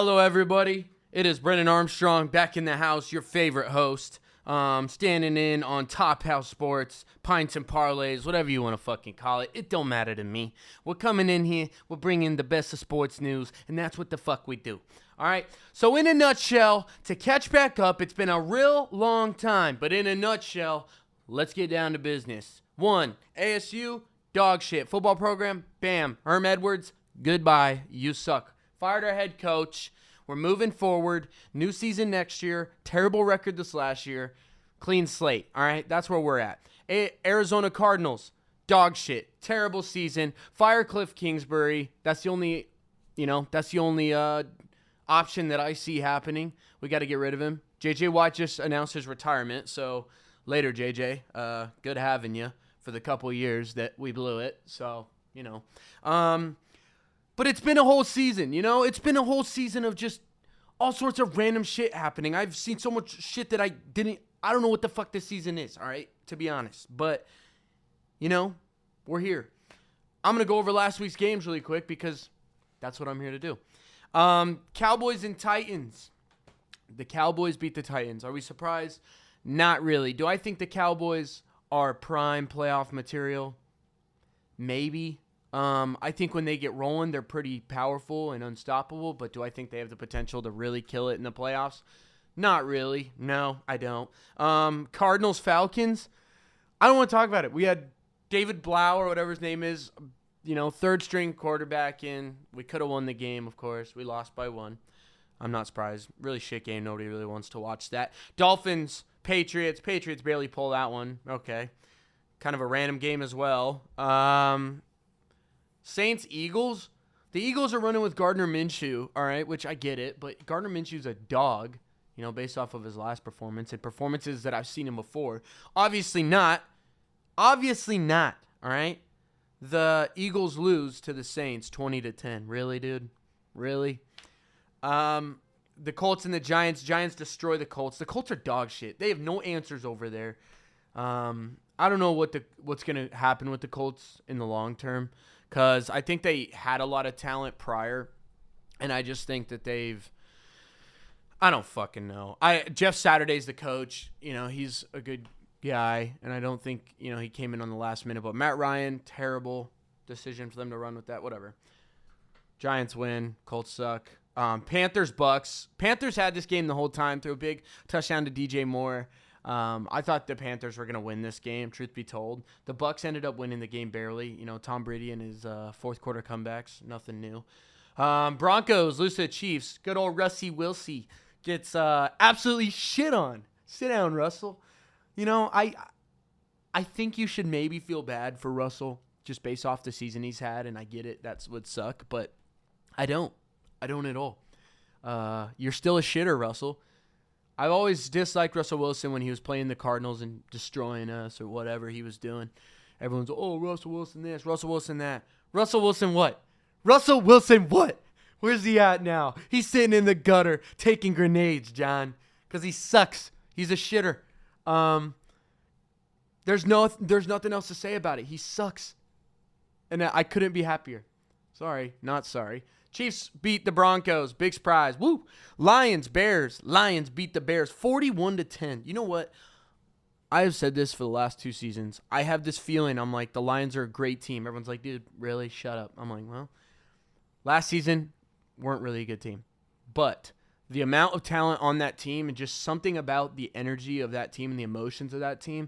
Hello, everybody. It is Brennan Armstrong back in the house, your favorite host. Standing in on Top House Sports, Pints and Parlays, whatever you want to fucking call it. It don't matter to me. We're coming in here, we're bringing the best of sports news, and that's what the fuck we do. All right? So in a nutshell, to catch back up, it's been a real long time, but in a nutshell, let's get down to business. 1, ASU, dog shit. Football program, bam. Herm Edwards, goodbye. You suck. Fired our head coach. We're moving forward. New season next year. Terrible record this last year. Clean slate. All right? That's where we're at. Arizona Cardinals. Dog shit. Terrible season. Fire Cliff Kingsbury. That's the only option that I see happening. We got to get rid of him. J.J. Watt just announced his retirement. So later, J.J. Good having you for the couple years that we blew it. So, But it's been a whole season, It's been a whole season of just all sorts of random shit happening. I've seen so much shit that I don't know what the fuck this season is, all right? To be honest. But, we're here. I'm going to go over last week's games really quick because that's what I'm here to do. Cowboys and Titans. The Cowboys beat the Titans. Are we surprised? Not really. Do I think the Cowboys are prime playoff material? Maybe. I think when they get rolling, they're pretty powerful and unstoppable, but do I think they have the potential to really kill it in the playoffs? Not really. No, I don't. Cardinals, Falcons, I don't want to talk about it. We had David Blau or whatever his name is, third string quarterback in. We could have won the game, of course. We lost by 1. I'm not surprised. Really shit game. Nobody really wants to watch that. Dolphins, Patriots. Patriots barely pull that one. Okay. Kind of a random game as well. Saints, Eagles. The Eagles are running with Gardner Minshew, all right, which I get it, but Gardner Minshew's a dog, based off of his last performance and performances that I've seen him before. Obviously not, all right? The Eagles lose to the Saints 20-10. Really, dude? Really? The Colts and the Giants. Giants destroy the Colts. The Colts are dog shit. They have no answers over there. I don't know what's going to happen with the Colts in the long term. Because I think they had a lot of talent prior, and I just think that I don't fucking know. Jeff Saturday's the coach. He's a good guy, and I don't think, he came in on the last minute. But Matt Ryan, terrible decision for them to run with that. Whatever. Giants win. Colts suck. Panthers, Bucks. Panthers had this game the whole time. Threw a big touchdown to DJ Moore. I thought the Panthers were going to win this game, truth be told. The Bucks ended up winning the game barely. Tom Brady and his fourth quarter comebacks, nothing new. Broncos lose to the Chiefs. Good old Russie Wilsie gets absolutely shit on. Sit down, Russell. I think you should maybe feel bad for Russell just based off the season he's had, and I get it. That would suck, but I don't. I don't at all. You're still a shitter, Russell. I've always disliked Russell Wilson when he was playing the Cardinals and destroying us or whatever he was doing. Everyone's, Russell Wilson this, Russell Wilson that. Russell Wilson what? Russell Wilson what? Where's he at now? He's sitting in the gutter taking grenades, John, because he sucks. He's a shitter. There's nothing else to say about it. He sucks. And I couldn't be happier. Sorry, not sorry. Chiefs beat the Broncos. Big surprise. Woo. Lions, Bears. Lions beat the Bears 41-10. You know what? I have said this for the last 2 seasons. I have this feeling. I'm like, the Lions are a great team. Everyone's like, dude, really? Shut up. I'm like, well, last season weren't really a good team. But the amount of talent on that team and just something about the energy of that team and the emotions of that team,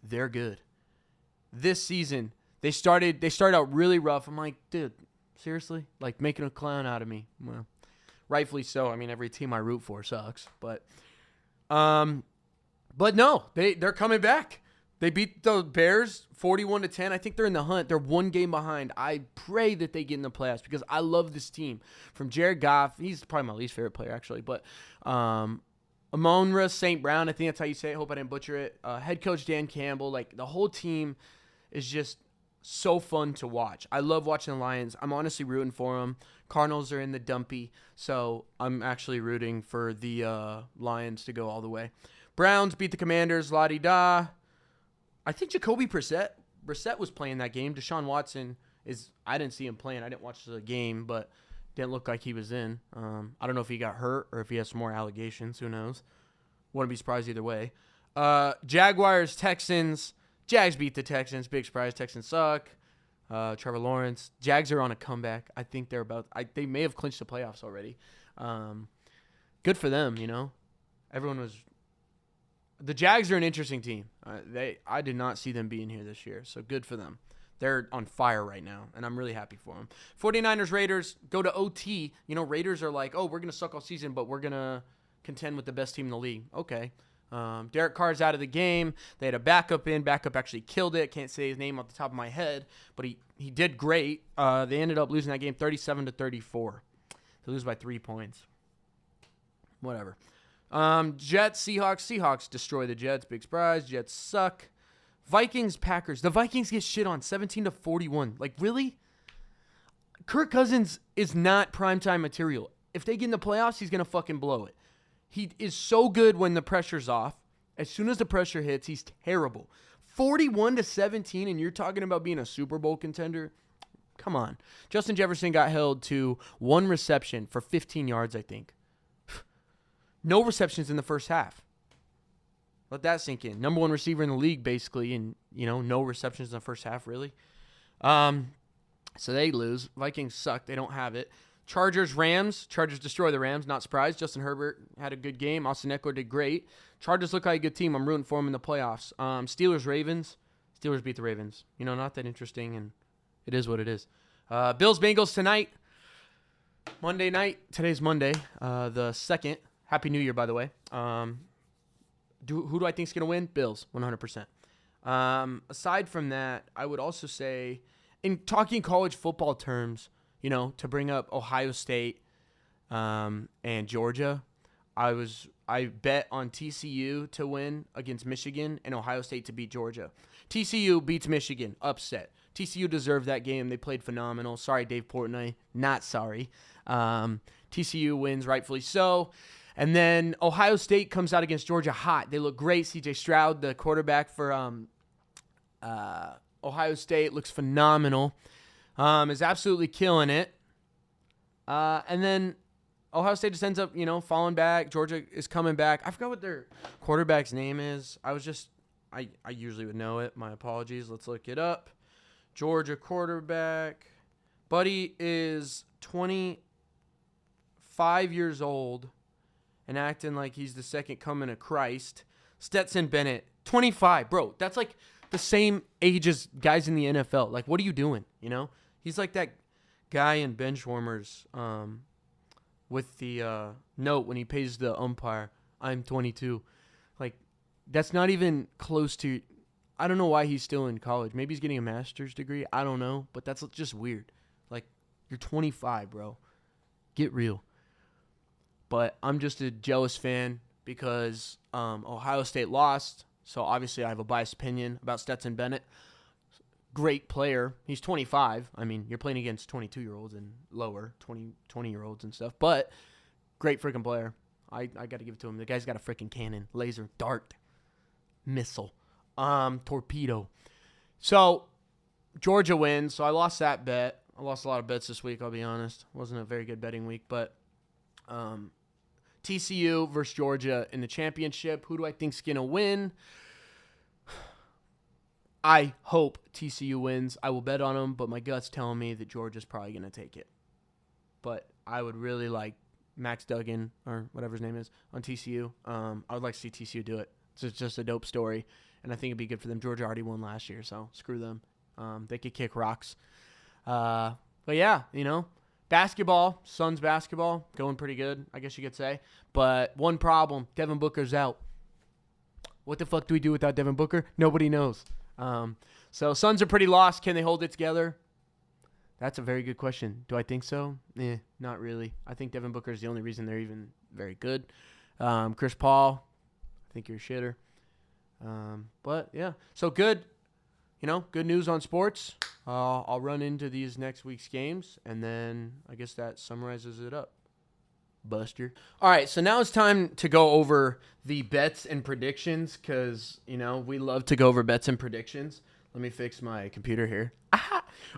they're good. This season, they started out really rough. I'm like, dude, seriously? Like making a clown out of me. Well, rightfully so. I mean, every team I root for sucks. But no, they're coming back. They beat the Bears 41-10. I think they're in the hunt. They're 1 game behind. I pray that they get in the playoffs because I love this team. From Jared Goff, he's probably my least favorite player actually. But Amon-Ra St. Brown, I think that's how you say it. Hope I didn't butcher it. Head coach Dan Campbell. Like the whole team is just so fun to watch. I love watching the Lions. I'm honestly rooting for them. Cardinals are in the dumpy, so I'm actually rooting for the Lions to go all the way. Browns beat the Commanders, la-di-da. I think Jacoby Brissett was playing that game. Deshaun Watson I didn't see him playing. I didn't watch the game, but Didn't look like he was in. I don't know if he got hurt or if he has some more allegations. Who knows? Wouldn't be surprised either way. Jaguars, Texans. Jags beat the Texans. Big surprise. Texans suck. Trevor Lawrence. Jags are on a comeback. I think they may have clinched the playoffs already. Good for them, you know. The Jags are an interesting team. I did not see them being here this year, so good for them. They're on fire right now, and I'm really happy for them. 49ers, Raiders, go to OT. You know, Raiders are like, oh, we're going to suck all season, but we're going to contend with the best team in the league. Okay. Derek Carr's out of the game. They had a backup in. Backup actually killed it. Can't say his name off the top of my head, but he did great. They ended up losing that game 37-34. They lose by 3 points. Whatever. Jets, Seahawks. Seahawks destroy the Jets. Big surprise. Jets suck. Vikings, Packers. The Vikings get shit on 17-41. Like, really? Kirk Cousins is not primetime material. If they get in the playoffs, he's going to fucking blow it. He is so good when the pressure's off. As soon as the pressure hits, he's terrible. 41-17, and you're talking about being a Super Bowl contender? Come on. Justin Jefferson got held to 1 reception for 15 yards, I think. No receptions in the first half. Let that sink in. Number 1 receiver in the league, basically, and, you know, no receptions in the first half, really. So they lose. Vikings suck. They don't have it. Chargers, Rams. Chargers destroy the Rams. Not surprised. Justin Herbert had a good game. Austin Eckler did great. Chargers look like a good team. I'm rooting for them in the playoffs. Steelers, Ravens. Steelers beat the Ravens. You know, not that interesting, and it is what it is. Bills, Bengals tonight. Monday night. Today's Monday, the 2nd. Happy New Year, by the way. Who do I think is going to win? Bills, 100%. Aside from that, I would also say, in talking college football terms, you know, to bring up Ohio State and Georgia, I bet on TCU to win against Michigan and Ohio State to beat Georgia. TCU beats Michigan, upset. TCU deserved that game. They played phenomenal. Sorry, Dave Portnoy. Not sorry. TCU wins, rightfully so. And then Ohio State comes out against Georgia hot. They look great. C.J. Stroud, the quarterback for Ohio State, looks phenomenal. Is absolutely killing it. And then Ohio State just ends up, you know, falling back. Georgia is coming back. I forgot what their quarterback's name is. I usually would know it. My apologies. Let's look it up. Georgia quarterback. Buddy is 25 years old and acting like he's the second coming of Christ. Stetson Bennett, 25. Bro, that's like the same age as guys in the NFL. Like, what are you doing, you know? He's like that guy in Benchwarmers with the note when he pays the umpire, I'm 22. Like, that's not even close to – I don't know why he's still in college. Maybe he's getting a master's degree. I don't know. But that's just weird. Like, you're 25, bro. Get real. But I'm just a jealous fan because Ohio State lost. So, obviously, I have a biased opinion about Stetson Bennett. Great player. He's 25. I mean, you're playing against 22-year-olds and lower, 20-year-olds and stuff. But great freaking player. I got to give it to him. The guy's got a freaking cannon, laser, dart, missile, torpedo. So, Georgia wins. So, I lost that bet. I lost a lot of bets this week, I'll be honest. It wasn't a very good betting week. But TCU versus Georgia in the championship. Who do I think's going to win? I hope TCU wins. I will bet on them, but my gut's telling me that Georgia's probably going to take it. But I would really like Max Duggan, or whatever his name is, on TCU. I would like to see TCU do it. It's just a dope story, and I think it'd be good for them. Georgia already won last year, so screw them. They could kick rocks. But yeah, you know, basketball, Suns basketball, going pretty good, I guess you could say. But one problem, Devin Booker's out. What the fuck do we do without Devin Booker? Nobody knows. So Suns are pretty lost. Can they hold it together? That's a very good question. Do I think so? Not really. I think Devin Booker is the only reason they're even very good. Chris Paul, I think you're a shitter. But yeah, so good. You know, good news on sports. I'll run into these next week's games, and then I guess that summarizes it up. Buster. All right, so now it's time to go over the bets and predictions because, you know, we love to go over bets and predictions. Let me fix my computer here.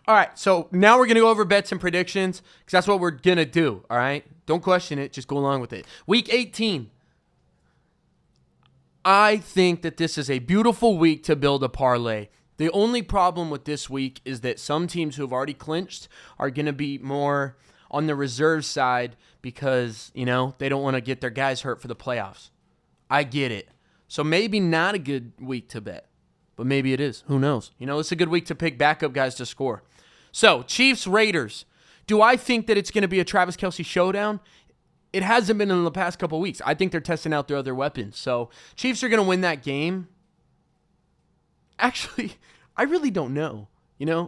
All right, so now we're going to go over bets and predictions because that's what we're going to do, all right? Don't question it. Just go along with it. Week 18. I think that this is a beautiful week to build a parlay. The only problem with this week is that some teams who have already clinched are going to be more on the reserve side because, they don't want to get their guys hurt for the playoffs. I get it. So maybe not a good week to bet, but maybe it is. Who knows? It's a good week to pick backup guys to score. So, Chiefs, Raiders. Do I think that it's going to be a Travis Kelce showdown? It hasn't been in the past couple weeks. I think they're testing out their other weapons. So, Chiefs are going to win that game. Actually, I really don't know.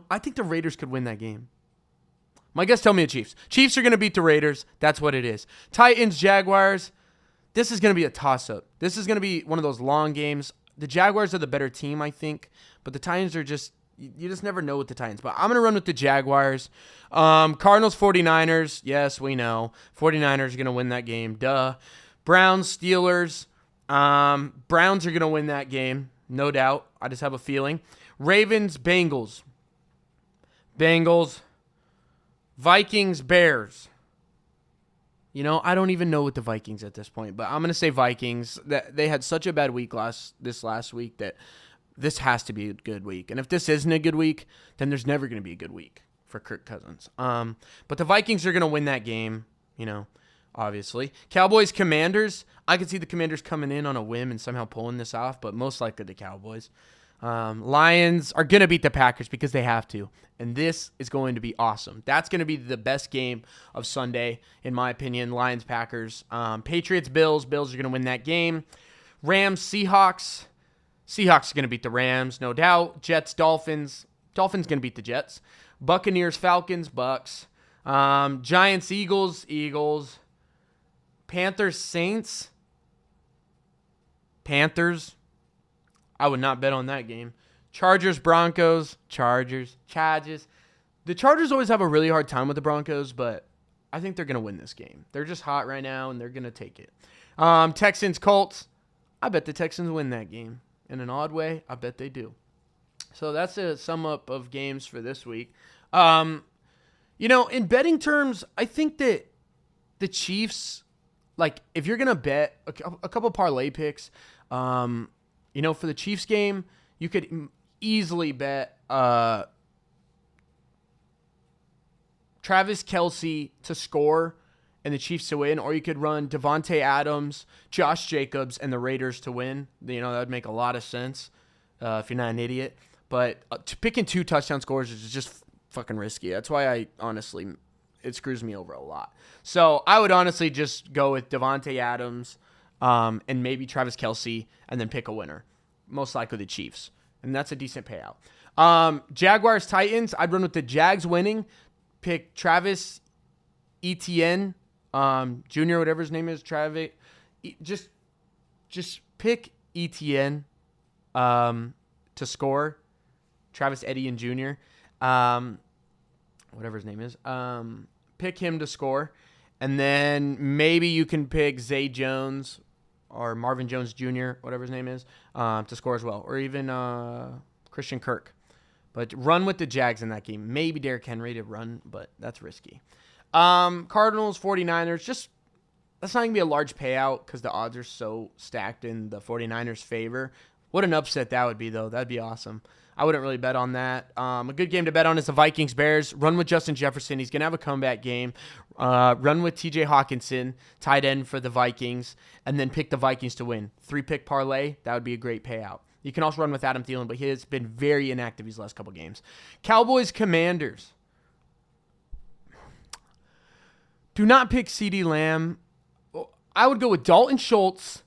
I think the Raiders could win that game. My guess tell me the Chiefs. Chiefs are going to beat the Raiders. That's what it is. Titans, Jaguars. This is going to be a toss-up. This is going to be one of those long games. The Jaguars are the better team, I think. But the Titans are just, you just never know with the Titans. But I'm going to run with the Jaguars. Cardinals, 49ers. Yes, we know. 49ers are going to win that game. Duh. Browns, Steelers. Browns are going to win that game. No doubt. I just have a feeling. Ravens, Bengals. Bengals. Vikings, Bears. I don't even know with the Vikings at this point, but I'm going to say Vikings. They had such a bad week this last week that this has to be a good week. And if this isn't a good week, then there's never going to be a good week for Kirk Cousins. But the Vikings are going to win that game, obviously. Cowboys, Commanders. I could see the Commanders coming in on a whim and somehow pulling this off, but most likely the Cowboys. Lions are going to beat the Packers because they have to. And this is going to be awesome. That's going to be the best game of Sunday, in my opinion. Lions, Packers. Patriots, Bills. Bills are going to win that game. Rams, Seahawks. Seahawks are going to beat the Rams, no doubt. Jets, Dolphins. Dolphins going to beat the Jets. Buccaneers, Falcons, Bucks. Giants, Eagles, Eagles. Panthers, Saints. Panthers. I would not bet on that game. Chargers, Broncos, Chargers. The Chargers always have a really hard time with the Broncos, but I think they're going to win this game. They're just hot right now, and they're going to take it. Texans, Colts. I bet the Texans win that game. In an odd way, I bet they do. So that's a sum up of games for this week. In betting terms, I think that the Chiefs, if you're going to bet a couple parlay picks, for the Chiefs game, you could easily bet Travis Kelce to score and the Chiefs to win, or you could run Devontae Adams, Josh Jacobs, and the Raiders to win. That would make a lot of sense if you're not an idiot. But picking 2 touchdown scores is just fucking risky. That's why it screws me over a lot. So I would honestly just go with Devontae Adams and maybe Travis Kelce and then pick a winner. Most likely the Chiefs. And that's a decent payout. Jaguars, Titans. I'd run with the Jags winning. Pick Travis Etienne, Jr., whatever his name is. Travis. Just pick Etienne to score. Travis Etienne Jr. Whatever his name is. Pick him to score. And then maybe you can pick Zay Jones or Marvin Jones Jr., whatever his name is, to score as well. Or even Christian Kirk. But run with the Jags in that game. Maybe Derrick Henry to run, but that's risky. Cardinals, 49ers. That's not going to be a large payout because the odds are so stacked in the 49ers' favor. What an upset that would be, though. That'd be awesome. I wouldn't really bet on that. A good game to bet on is the Vikings-Bears. Run with Justin Jefferson. He's going to have a comeback game. Run with TJ Hawkinson, tight end for the Vikings, and then pick the Vikings to win. 3-pick parlay, that would be a great payout. You can also run with Adam Thielen, but he has been very inactive these last couple games. Cowboys-Commanders. Do not pick CeeDee Lamb. I would go with Dalton Schultz.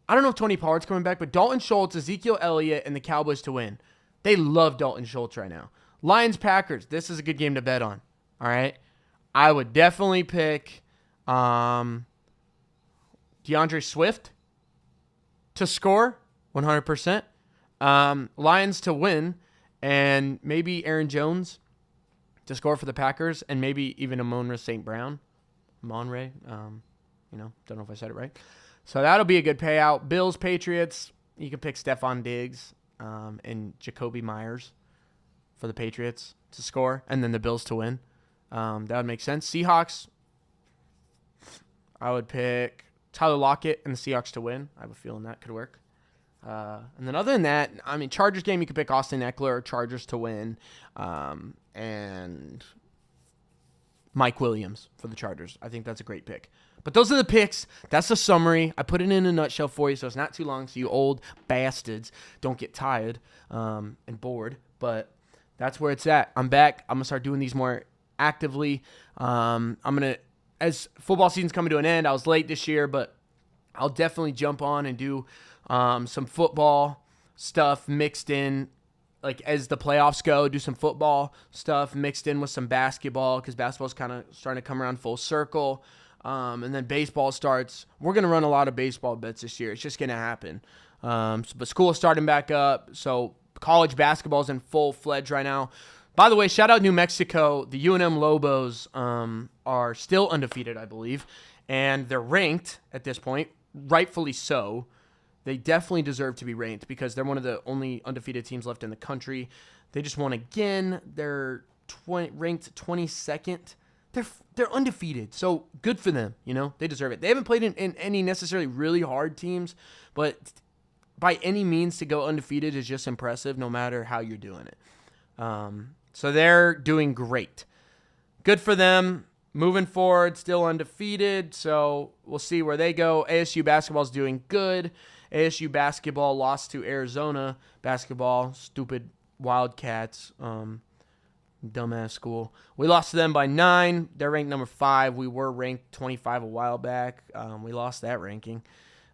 I don't know if Tony Pollard's coming back, but Dalton Schultz, Ezekiel Elliott, and the Cowboys to win. They love Dalton Schultz right now. Lions-Packers. This is a good game to bet on. All right? I would definitely pick DeAndre Swift to score 100%. Lions to win, and maybe Aaron Jones to score for the Packers, and maybe even Amon-Ra St. Brown. Monray. Don't know if I said it right. So that'll be a good payout. Bills, Patriots. You can pick Stephon Diggs. and Jacoby Myers for the Patriots to score, and then the Bills to win. That would make sense. Seahawks, I would pick Tyler Lockett and the Seahawks to win. I have a feeling that could work. And then other than that, I mean, Chargers game, you could pick Austin Eckler or Chargers to win. And Mike Williams for the Chargers. I think that's a great pick. But those are the picks. That's the summary. I put it in a nutshell for you, so it's not too long, so you old bastards don't get tired and bored. But that's where it's at. I'm back. I'm going to start doing these more actively. I'm going to, as football season's coming to an end, I was late this year, but I'll definitely jump on and do some football stuff mixed in, like as the playoffs go, do some football stuff mixed in with some basketball, because basketball's kind of starting to come around full circle. And then baseball starts. We're going to run a lot of baseball bets this year. It's just going to happen. But school is starting back up, so college basketball is in full-fledged right now. By the way, shout out New Mexico. The UNM Lobos are still undefeated, I believe, and they're ranked at this point, rightfully so. They definitely deserve to be ranked because they're one of the only undefeated teams left in the country. They just won again. They're ranked 22nd. They're undefeated, so good for them. You know, they deserve it. They haven't played in any necessarily really hard teams, but by any means to go undefeated is just impressive, no matter how you're doing it. So they're doing great. Good for them. Moving forward, still undefeated, so we'll see where they go. ASU basketball is doing good. ASU basketball lost to Arizona basketball. Stupid Wildcats. Dumbass school. We lost to them by 9. They're ranked number 5. We were ranked 25 a while back. We lost that ranking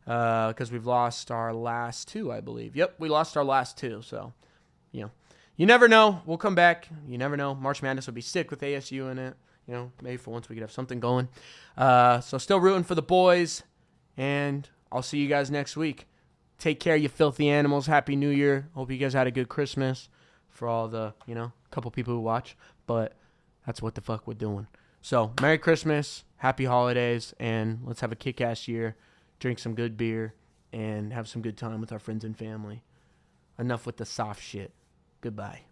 because we've lost our last 2, I believe. Yep, we lost our last 2. So, you know, you never know. We'll come back. You never know. March Madness will be sick with ASU in it. You know, maybe for once we could have something going. So still rooting for the boys, and I'll see you guys next week. Take care, you filthy animals. Happy New Year. Hope you guys had a good Christmas for all the, couple people who watch. But that's what the fuck we're doing. So, Merry Christmas, Happy Holidays, and let's have a kick-ass year, drink some good beer, and have some good time with our friends and family. Enough with the soft shit. Goodbye.